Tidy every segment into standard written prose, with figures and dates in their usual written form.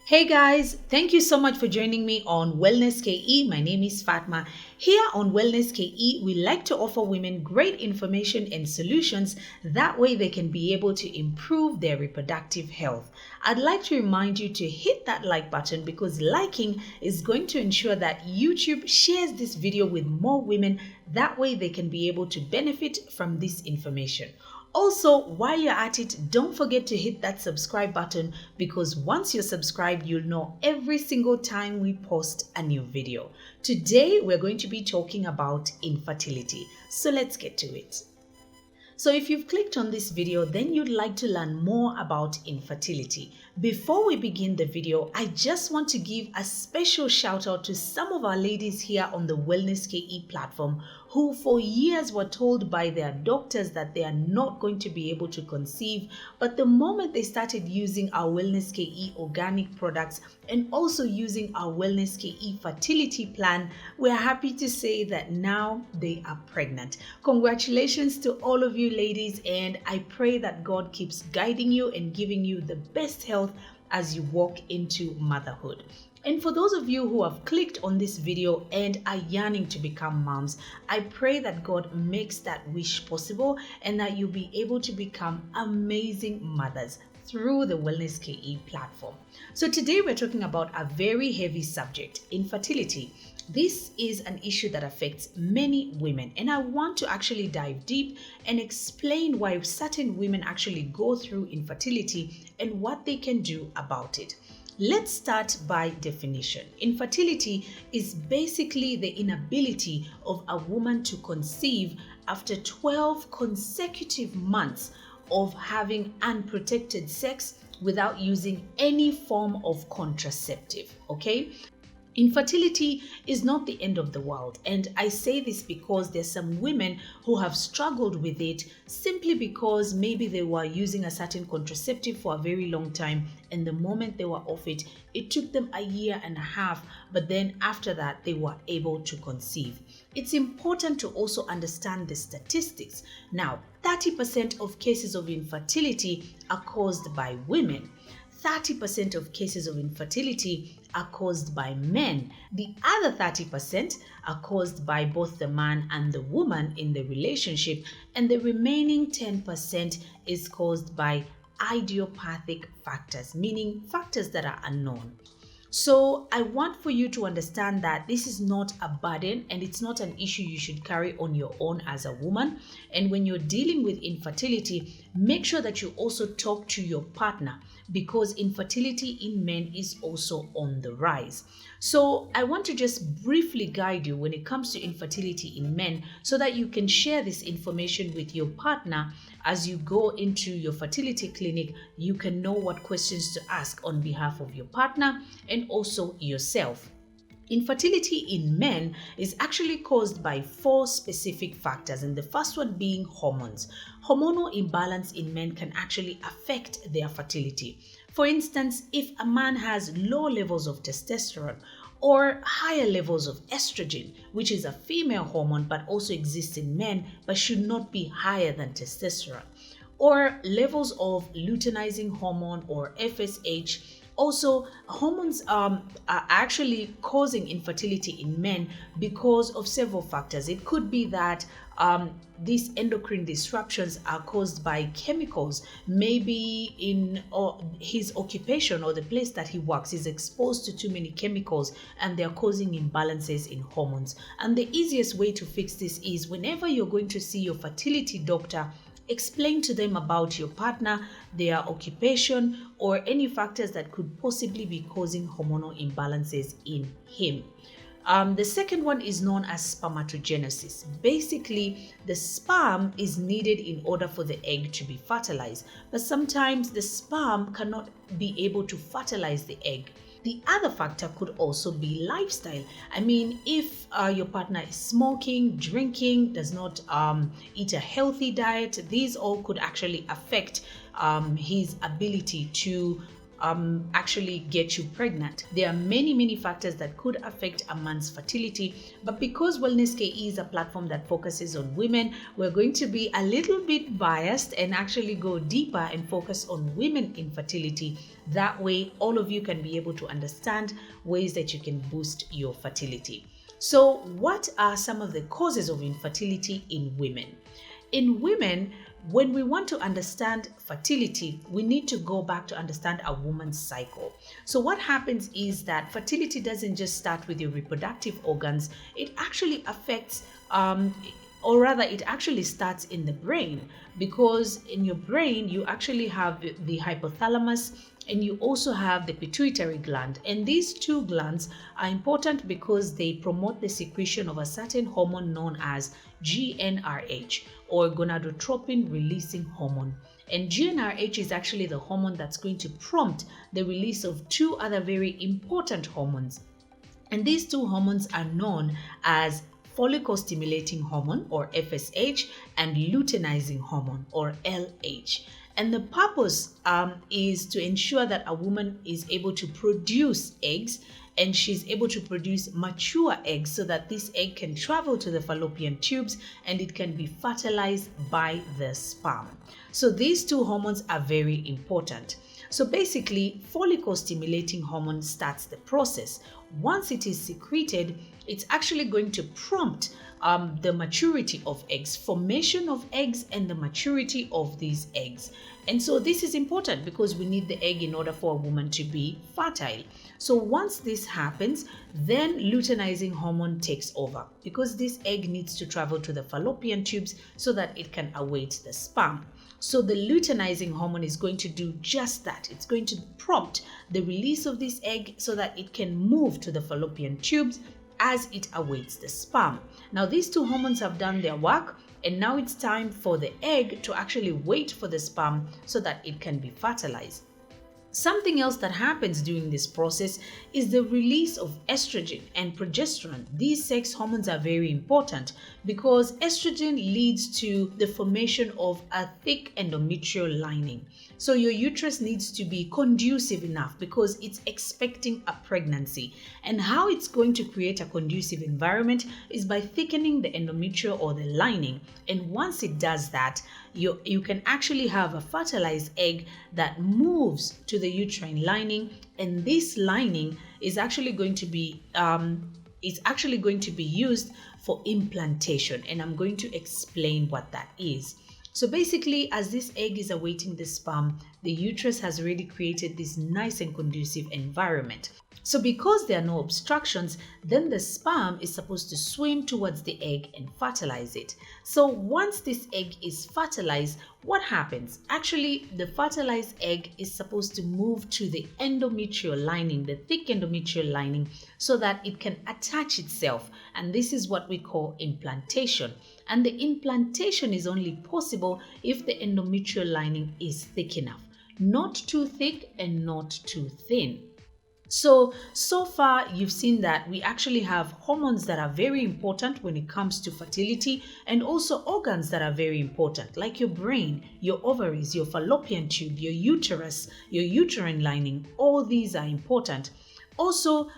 Hey guys, thank you so much for joining me on WellnessKE. My name is Fatma. Here on WellnessKE, we like to offer women great information and solutions. That way they can be able to improve their reproductive health. I'd like to remind you to hit that like button because liking is going to ensure that YouTube shares this video with more women. That way they can be able to benefit from this information. Also, while you're at it, don't forget to hit that subscribe button because once you're subscribed, you'll know every single time we post a new video. Today, we're going to be talking about infertility. So let's get to it. So if you've clicked on this video, then you'd like to learn more about infertility. Before we begin the video, I just want to give a special shout out to some of our ladies here on the WellnessKE platform who for years were told by their doctors that they are not going to be able to conceive. But the moment they started using our WellnessKE organic products and also using our WellnessKE fertility plan, we're happy to say that now they are pregnant. Congratulations to all of you ladies, and I pray that God keeps guiding you and giving you the best health as you walk into motherhood. And for those of you who have clicked on this video and are yearning to become moms, I pray that God makes that wish possible and that you'll be able to become amazing mothers through the WellnessKE platform. So today we're talking about a very heavy subject, infertility. This is an issue that affects many women, and I want to actually dive deep and explain why certain women actually go through infertility and what they can do about it. Let's start by definition. Infertility is basically the inability of a woman to conceive after 12 consecutive months of having unprotected sex without using any form of contraceptive, okay? Infertility is not the end of the world, and I say this because there's some women who have struggled with it simply because maybe they were using a certain contraceptive for a very long time, and the moment they were off it, it took them a year and a half, but then after that they were able to conceive. It's important to also understand the statistics. Now, 30% of cases of infertility are caused by women. 30% of cases of infertility are caused by men. The other 30% are caused by both the man and the woman in the relationship, and the remaining 10% is caused by idiopathic factors, meaning factors that are unknown. So I want for you to understand that this is not a burden and it's not an issue you should carry on your own as a woman. And when you're dealing with infertility, make sure that you also talk to your partner because infertility in men is also on the rise. So I want to just briefly guide you when it comes to infertility in men so that you can share this information with your partner. As you go into your fertility clinic, you can know what questions to ask on behalf of your partner and also yourself. Infertility in men is actually caused by 4 specific factors, and the first one being hormones. Hormonal imbalance in men can actually affect their fertility. For instance, if a man has low levels of testosterone or higher levels of estrogen, which is a female hormone but also exists in men but should not be higher than testosterone, or levels of luteinizing hormone or FSH. Also, hormones are actually causing infertility in men because of several factors. It could be that these endocrine disruptions are caused by chemicals. Maybe in his occupation or the place that he works is exposed to too many chemicals and they're causing imbalances in hormones. And the easiest way to fix this is whenever you're going to see your fertility doctor, explain to them about your partner, their occupation, or any factors that could possibly be causing hormonal imbalances in him. The second one is known as spermatogenesis. Basically, the sperm is needed in order for the egg to be fertilized, but sometimes the sperm cannot be able to fertilize the egg. The other factor could also be lifestyle. I mean, if your partner is smoking, drinking, does not eat a healthy diet, these all could actually affect his ability to actually get you pregnant. There are many factors that could affect a man's fertility, but because WellnessKE is a platform that focuses on women, we're going to be a little bit biased and actually go deeper and focus on women infertility. That way, all of you can be able to understand ways that you can boost your fertility. So, what are some of the causes of infertility in women? In women, when we want to understand fertility, we need to go back to understand a woman's cycle. So what happens is that fertility doesn't just start with your reproductive organs. It actually affects, or rather it actually starts in the brain, because in your brain, you actually have the hypothalamus and you also have the pituitary gland. And these two glands are important because they promote the secretion of a certain hormone known as GnRH, or gonadotropin releasing hormone. And GnRH is actually the hormone that's going to prompt the release of two other very important hormones. And these two hormones are known as follicle stimulating hormone, or FSH, and luteinizing hormone, or LH. And the purpose is to ensure that a woman is able to produce eggs, and she's able to produce mature eggs so that this egg can travel to the fallopian tubes and it can be fertilized by the sperm. So these two hormones are very important. So basically, follicle stimulating hormone starts the process. Once it is secreted, it's actually going to prompt the maturity of eggs, formation of eggs, and the maturity of these eggs. And so this is important because we need the egg in order for a woman to be fertile. So once this happens, then luteinizing hormone takes over because this egg needs to travel to the fallopian tubes so that it can await the sperm. So the luteinizing hormone is going to do just that. It's going to prompt the release of this egg so that it can move to the fallopian tubes as it awaits the sperm. Now these two hormones have done their work, and now it's time for the egg to actually wait for the sperm so that it can be fertilized. Something else that happens during this process is the release of estrogen and progesterone. These sex hormones are very important because estrogen leads to the formation of a thick endometrial lining. So your uterus needs to be conducive enough because it's expecting a pregnancy. And how it's going to create a conducive environment is by thickening the endometrial or the lining. And once it does that, you can actually have a fertilized egg that moves to the uterine lining, and this lining is actually going to be used for implantation, and I'm going to explain what that is. So basically, as this egg is awaiting the sperm, the uterus has already created this nice and conducive environment. So because there are no obstructions, then the sperm is supposed to swim towards the egg and fertilize it. So once this egg is fertilized, what happens? Actually, the fertilized egg is supposed to move to the endometrial lining, the thick endometrial lining, so that it can attach itself. And this is what we call implantation. And the implantation is only possible if the endometrial lining is thick enough, not too thick and not too thin. So far you've seen that we actually have hormones that are very important when it comes to fertility, and also organs that are very important, like your brain, your ovaries, your fallopian tube, your uterus, your uterine lining. All these are important. Also,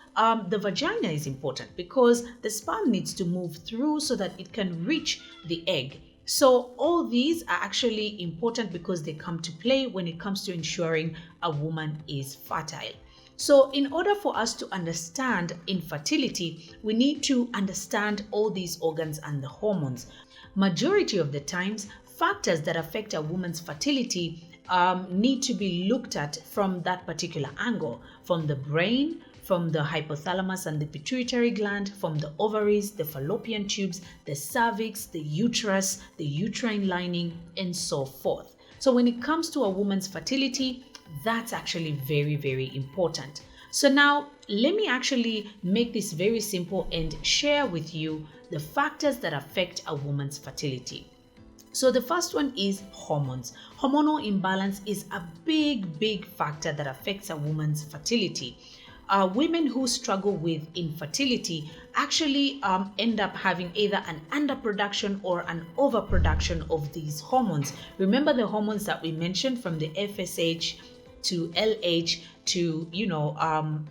the vagina is important because the sperm needs to move through so that it can reach the egg. So all these are actually important because they come to play when it comes to ensuring a woman is fertile. So in order for us to understand infertility, we need to understand all these organs and the hormones. Majority of the times, factors that affect a woman's fertility need to be looked at from that particular angle, from the brain, from the hypothalamus and the pituitary gland, from the ovaries, the fallopian tubes, the cervix, the uterus, the uterine lining, and so forth. So when it comes to a woman's fertility, that's actually very, very important. So now let me actually make this very simple and share with you the factors that affect a woman's fertility. So the first one is hormones. Hormonal imbalance is a big factor that affects a woman's fertility. Women who struggle with infertility actually end up having either an underproduction or an overproduction of these hormones. Remember the hormones that we mentioned, from the FSH, to LH to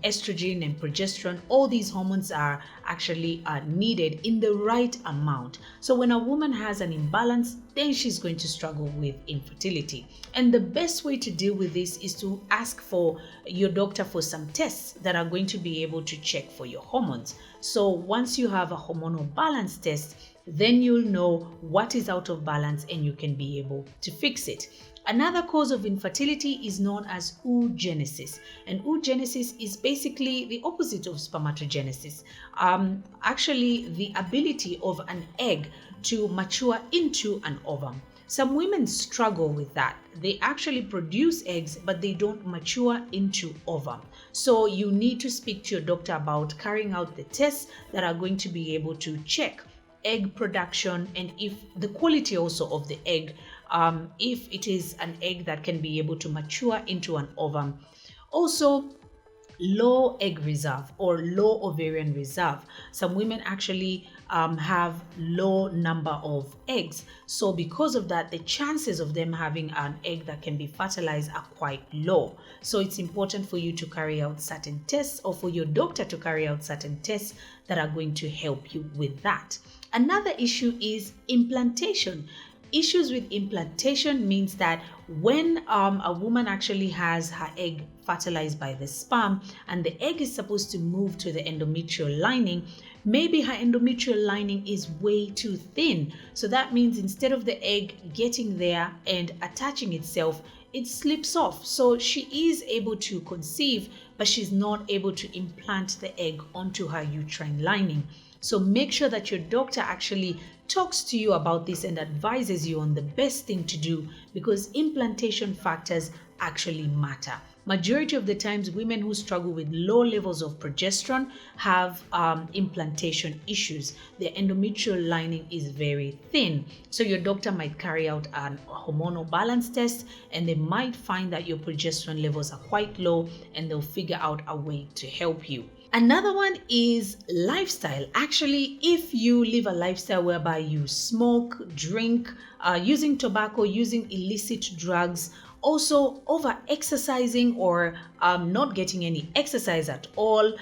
estrogen and progesterone. All these hormones are actually needed in the right amount. So when a woman has an imbalance, then she's going to struggle with infertility. And the best way to deal with this is to ask for your doctor for some tests that are going to be able to check for your hormones. So once you have a hormonal balance test, then you'll know what is out of balance and you can be able to fix it. Another cause of infertility is known as oogenesis, and oogenesis is basically the opposite of spermatogenesis. Actually, the ability of an egg to mature into an ovum. Some women struggle with that. They actually produce eggs, but they don't mature into ovum. So you need to speak to your doctor about carrying out the tests that are going to be able to check egg production, and if the quality also of the egg, if it is an egg that can be able to mature into an ovum. Also, low egg reserve or low ovarian reserve. Some women actually have low number of eggs. So because of that, the chances of them having an egg that can be fertilized are quite low. So it's important for you to carry out certain tests, or for your doctor to carry out certain tests that are going to help you with that. Another issue is implantation. Issues with implantation means that when a woman actually has her egg fertilized by the sperm and the egg is supposed to move to the endometrial lining, maybe her endometrial lining is way too thin. So that means instead of the egg getting there and attaching itself, it slips off. So she is able to conceive, but she's not able to implant the egg onto her uterine lining. So make sure that your doctor actually talks to you about this and advises you on the best thing to do, because implantation factors actually matter. Majority of the times, women who struggle with low levels of progesterone have implantation issues. Their endometrial lining is very thin. So your doctor might carry out a hormonal balance test, and they might find that your progesterone levels are quite low, and they'll figure out a way to help you. Another one is lifestyle. Actually, if you live a lifestyle whereby you smoke, drink, using tobacco, using illicit drugs, also over exercising or not getting any exercise at all,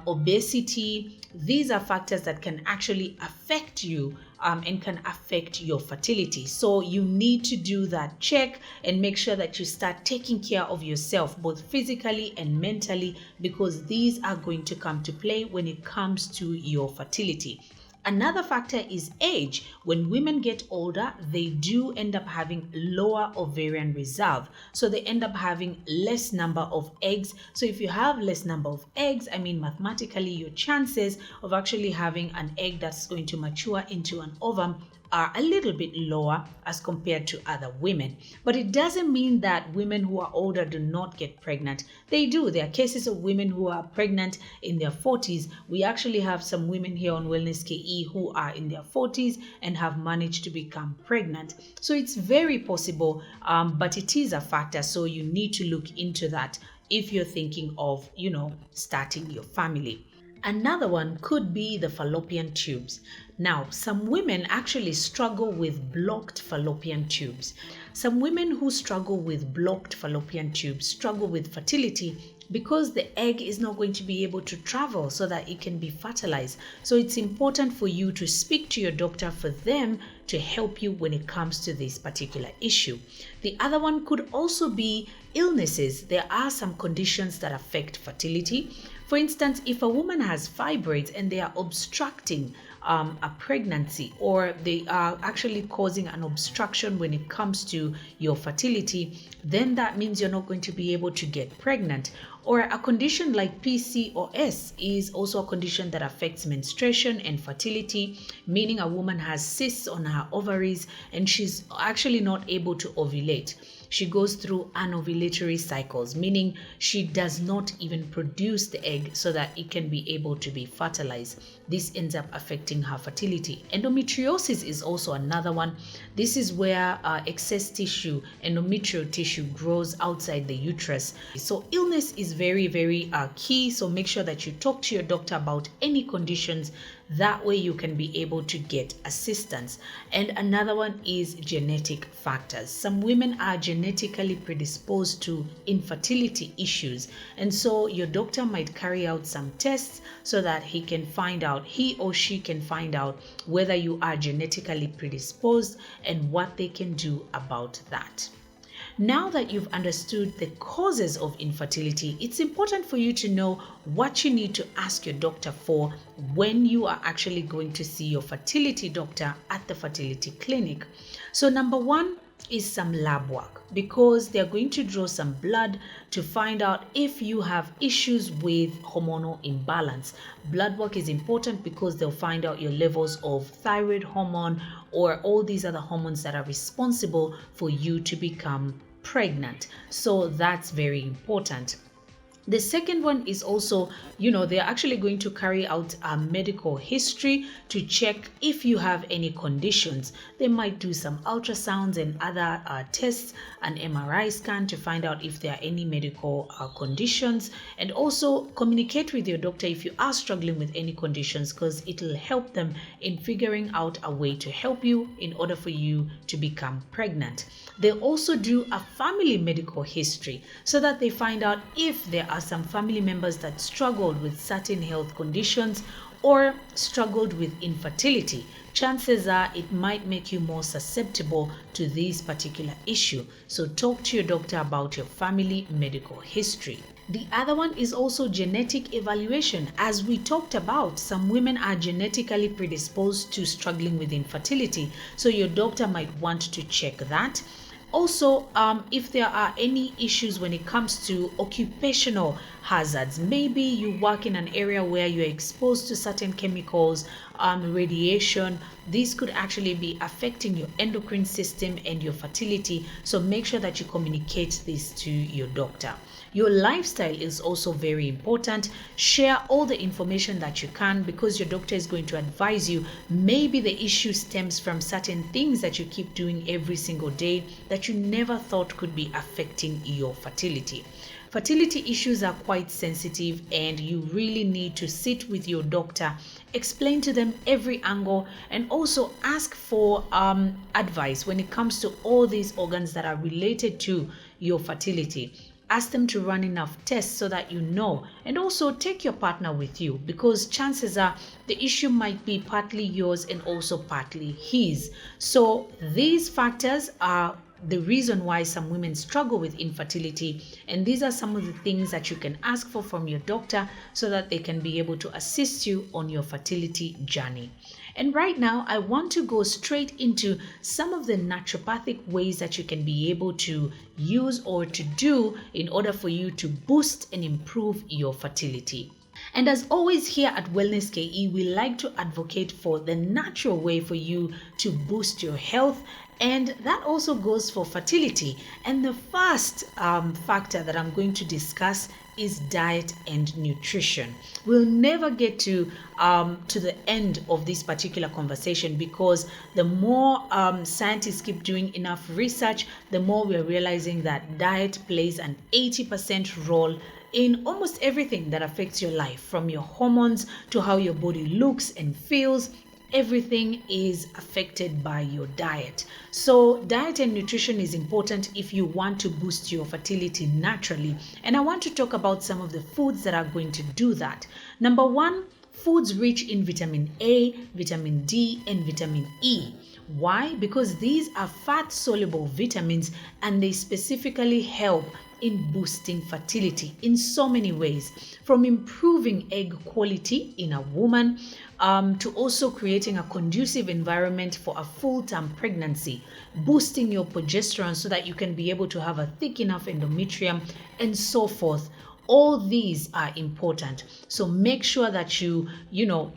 obesity, these are factors that can actually affect you and can affect your fertility. So you need to do that check and make sure that you start taking care of yourself, both physically and mentally, because these are going to come to play when it comes to your fertility. Another factor is age. When women get older, they do end up having lower ovarian reserve. So they end up having less number of eggs. So if you have less number of eggs, mathematically, your chances of actually having an egg that's going to mature into an ovum are a little bit lower as compared to other women. But it doesn't mean that women who are older do not get pregnant. They do. There are cases of women who are pregnant in their 40s. We actually have some women here on WellnessKE who are in their 40s and have managed to become pregnant. So it's very possible, but it is a factor. So you need to look into that if you're thinking of, starting your family. Another one could be the fallopian tubes. Now, some women actually struggle with blocked fallopian tubes. Some women who struggle with blocked fallopian tubes struggle with fertility because the egg is not going to be able to travel so that it can be fertilized. So it's important for you to speak to your doctor for them to help you when it comes to this particular issue. The other one could also be illnesses. There are some conditions that affect fertility. For instance, if a woman has fibroids and they are obstructing a pregnancy, or they are actually causing an obstruction when it comes to your fertility, then that means you're not going to be able to get pregnant. Or a condition like PCOS is also a condition that affects menstruation and fertility, meaning a woman has cysts on her ovaries and she's actually not able to ovulate. She goes through anovulatory cycles, meaning she does not even produce the egg so that it can be able to be fertilized. This ends up affecting her fertility. Endometriosis is also another one. This is where excess tissue, endometrial tissue, grows outside the uterus. So illness is is very, very key. So make sure that you talk to your doctor about any conditions. That way you can be able to get assistance. And another one is genetic factors. Some women are genetically predisposed to infertility issues. And so your doctor might carry out some tests so that he or she can find out whether you are genetically predisposed and what they can do about that. Now that you've understood the causes of infertility, it's important for you to know what you need to ask your doctor for when you are actually going to see your fertility doctor at the fertility clinic. So number one is some lab work, because they're going to draw some blood to find out if you have issues with hormonal imbalance. Blood work is important because they'll find out your levels of thyroid hormone or all these other hormones that are responsible for you to become pregnant. So that's very important. The second one is also, they're actually going to carry out a medical history to check if you have any conditions. They might do some ultrasounds and other tests, an MRI scan to find out if there are any medical conditions, and also communicate with your doctor if you are struggling with any conditions, because it will help them in figuring out a way to help you in order for you to become pregnant. They'll also do a family medical history so that they find out if there are some family members that struggled with certain health conditions or struggled with infertility. Chances are it might make you more susceptible to this particular issue. So talk to your doctor about your family medical history. The other one is also genetic evaluation. As we talked about, some women are genetically predisposed to struggling with infertility. So your doctor might want to check that. Also, if there are any issues when it comes to occupational hazards, maybe you work in an area where you're exposed to certain chemicals, radiation, these could actually be affecting your endocrine system and your fertility. So make sure that you communicate this to your doctor. Your lifestyle is also very important. Share all the information that you can, because your doctor is going to advise you. Maybe the issue stems from certain things that you keep doing every single day that you never thought could be affecting your fertility. Fertility issues are quite sensitive, and you really need to sit with your doctor, explain to them every angle, and also ask for advice when it comes to all these organs that are related to your fertility. Ask them to run enough tests so that you know, and also take your partner with you, because chances are the issue might be partly yours and also partly his. So these factors are the reason why some women struggle with infertility, and these are some of the things that you can ask for from your doctor so that they can be able to assist you on your fertility journey. And right now, I want to go straight into some of the naturopathic ways that you can be able to use or to do in order for you to boost and improve your fertility. And as always, here at WellnessKE, we like to advocate for the natural way for you to boost your health, and that also goes for fertility. And the first factor that I'm going to discuss is diet and nutrition. We'll never get to the end of this particular conversation, because the more scientists keep doing enough research, the more we're realizing that diet plays an 80% role in almost everything that affects your life, from your hormones to how your body looks and feels. Everything is affected by your diet. So diet and nutrition is important if you want to boost your fertility naturally. And I want to talk about some of the foods that are going to do that. Number one, foods rich in vitamin A, vitamin D, and vitamin E. Why? Because these are fat-soluble vitamins, and they specifically help in boosting fertility in so many ways, from improving egg quality in a woman to also creating a conducive environment for a full-term pregnancy, boosting your progesterone so that you can be able to have a thick enough endometrium, and so forth. All these are important. So make sure that you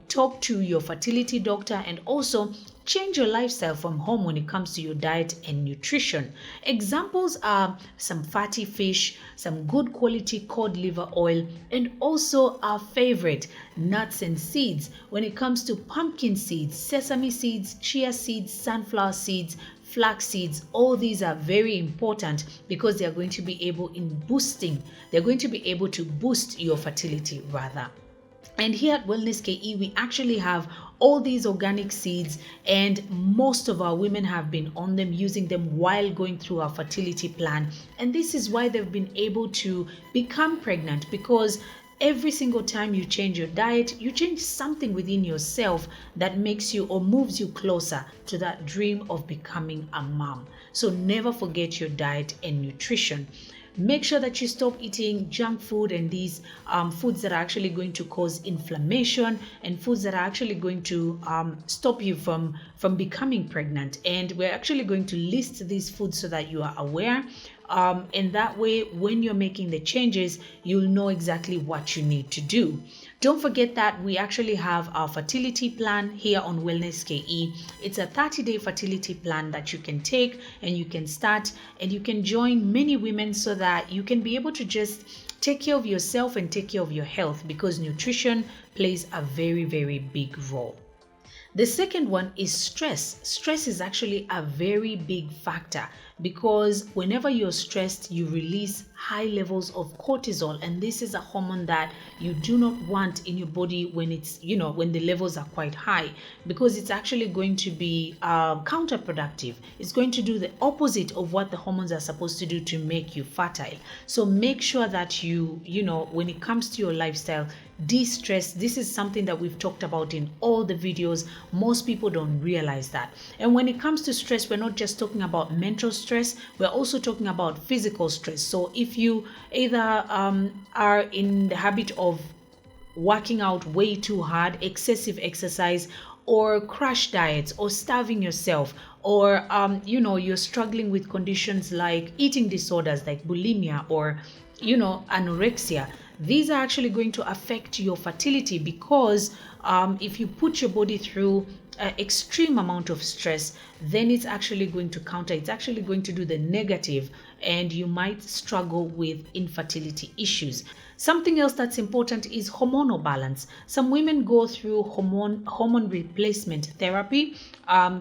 talk to your fertility doctor, and also change your lifestyle from home when it comes to your diet and nutrition. Examples are some fatty fish, some good quality cod liver oil, and also our favorite, nuts and seeds. When it comes to pumpkin seeds, sesame seeds, chia seeds, sunflower seeds, flax seeds, all these are very important because they are going to be able to boost your fertility rather. And here at WellnessKE, we actually have all these organic seeds, and most of our women have been on them, using them while going through our fertility plan. And this is why they've been able to become pregnant, because every single time you change your diet, you change something within yourself that makes you or moves you closer to that dream of becoming a mom. So never forget your diet and nutrition. Make sure that you stop eating junk food and these foods that are actually going to cause inflammation, and foods that are actually going to stop you from becoming pregnant. And we're actually going to list these foods so that you are aware. And that way, when you're making the changes, you'll know exactly what you need to do. Don't forget that we actually have our fertility plan here on WellnessKE. It's a 30-day fertility plan that you can take and you can start, and you can join many women so that you can be able to just take care of yourself and take care of your health, because nutrition plays a very, very big role. The second one is stress. Stress is actually a very big factor, because whenever you're stressed, you release high levels of cortisol, and this is a hormone that you do not want in your body when it's, when the levels are quite high, because it's actually going to be counterproductive. It's going to do the opposite of what the hormones are supposed to do to make you fertile. So make sure that you when it comes to your lifestyle, de-stress. This is something that we've talked about in all the videos. Most people don't realize that. And when it comes to stress, we're not just talking about mental stress, we're also talking about physical stress. So if you either are in the habit of working out way too hard, excessive exercise, or crash diets, or starving yourself, or you're struggling with conditions like eating disorders like bulimia or anorexia, these are actually going to affect your fertility, because if you put your body through extreme amount of stress, then it's actually going to it's actually going to do the negative, and you might struggle with infertility issues. Something else that's important is hormonal balance. Some women go through hormone replacement therapy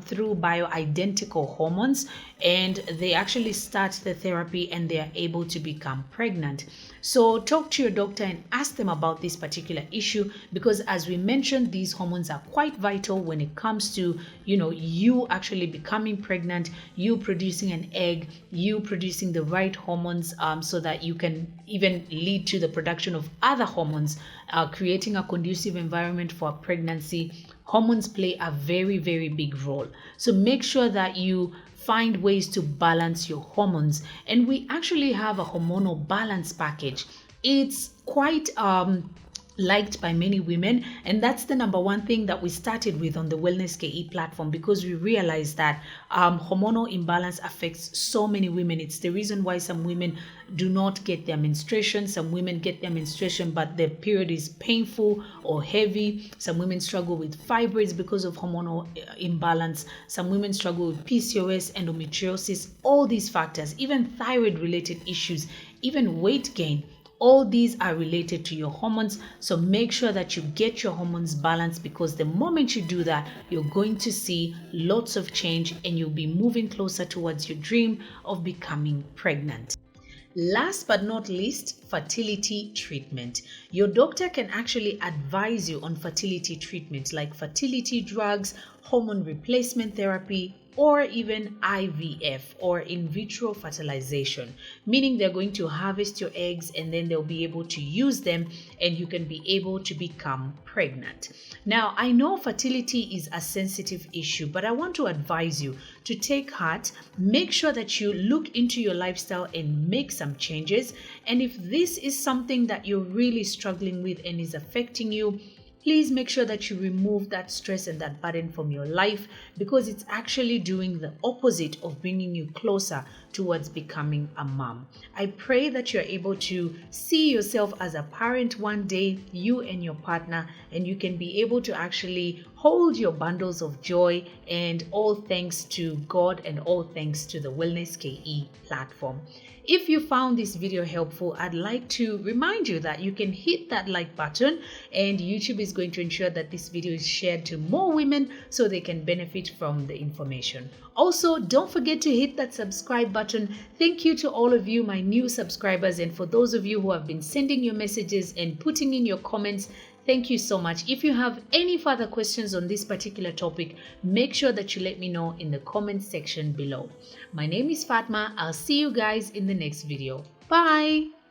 through bioidentical hormones, and they actually start the therapy and they are able to become pregnant. So talk to your doctor and ask them about this particular issue, because as we mentioned, these hormones are quite vital when it comes to you actually becoming pregnant, you producing an egg, you producing the right hormones, so that you can even lead to the production of other hormones, creating a conducive environment for pregnancy. Hormones play a very, very big role. So make sure that you find ways to balance your hormones. And we actually have a hormonal balance package. It's quite liked by many women, and that's the number one thing that we started with on the WellnessKE platform, because we realized that hormonal imbalance affects so many women. It's the reason why some women do not get their menstruation. Some women get their menstruation, but their period is painful or heavy. Some women struggle with fibroids because of hormonal imbalance. Some women struggle with PCOS, endometriosis, all these factors, even thyroid related issues, even weight gain. All these are related to your hormones. So make sure that you get your hormones balanced, because the moment you do that, you're going to see lots of change and you'll be moving closer towards your dream of becoming pregnant. Last but not least, fertility treatment. Your doctor can actually advise you on fertility treatment like fertility drugs, hormone replacement therapy, or even IVF, or in vitro fertilization, meaning they're going to harvest your eggs and then they'll be able to use them and you can be able to become pregnant. Now, I know fertility is a sensitive issue, but I want to advise you to take heart. Make sure that you look into your lifestyle and make some changes. And if this is something that you're really struggling with and is affecting you, please make sure that you remove that stress and that burden from your life, because it's actually doing the opposite of bringing you closer towards becoming a mom. I pray that you're able to see yourself as a parent one day, you and your partner, and you can be able to actually hold your bundles of joy, and all thanks to God and all thanks to the WellnessKE platform. If you found this video helpful, I'd like to remind you that you can hit that like button, and YouTube is going to ensure that this video is shared to more women so they can benefit from the information. Also, don't forget to hit that subscribe button. Thank you to all of you, my new subscribers, and for those of you who have been sending your messages and putting in your comments. Thank you so much. If you have any further questions on this particular topic, make sure that you let me know in the comment section below. My name is Fatma. I'll see you guys in the next video. Bye.